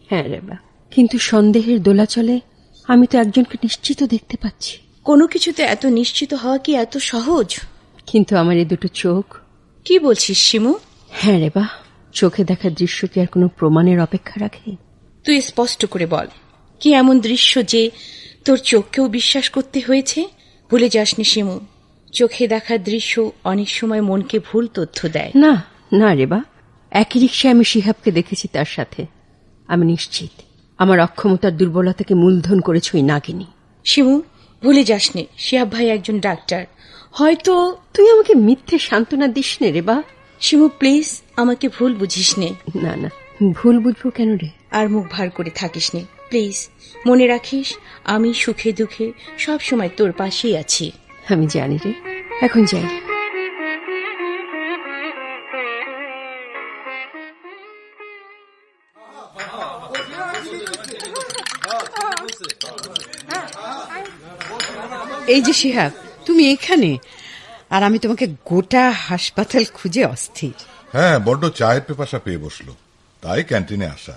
হ্যাঁ রেবা, কিন্তু সন্দেহের দোলাচলে আমি তো একজনকে নিশ্চিত দেখতে পাচ্ছি। কোনো কিছুতে এত নিশ্চিত হওয়া কি এত সহজ? কিন্তু আমার এই দুটো চোখ। কি বলছিস শিমু? হ্যাঁ রেবা, চোখে দেখা দৃশ্য কি আর কোনো প্রমাণের অপেক্ষা রাখে? তুই স্পষ্ট করে বল, কি এমন দৃশ্য যে তোর চোখকেও বিশ্বাস করতে হয়েছে? ভুলে যাসনি শিমু, চোখে দেখা দৃশ্য অনেক সময় মনকে ভুল তথ্য দেয়। না না রেবা, একই রিকশায় আমি শিহাবকে দেখেছি, তার সাথে। আমি নিশ্চিত আমার অক্ষমতার দুর্বলতাকে মূলধন করেছে ওই নাগিনী। শিমু, ভুলে যাসনি শিহাব ভাই একজন ডাক্তার। হয়তো তুই আমাকে মিথ্যে সান্ত্বনা দিস নে রেবা। শিমু প্লিজ, আমাকে ভুল বুঝিস নে। না না, ভুল বুঝবো কেন রে? আর মুখ ভার করে থাকিস নে প্লিজ। মনে রাখিস, আমি সুখে দুঃখে সব সময় তোর পাশেই আছি। আমি জানি রে, এখন যাই। এই যে শিহাব, তুমি এখানে, আর আমি তোমাকে গোটা হাসপাতাল খুঁজে অস্থির। হ্যাঁ, বড্ড চায়ের পেপাসা পেয়ে বসলো, তাই ক্যান্টিনে আসা।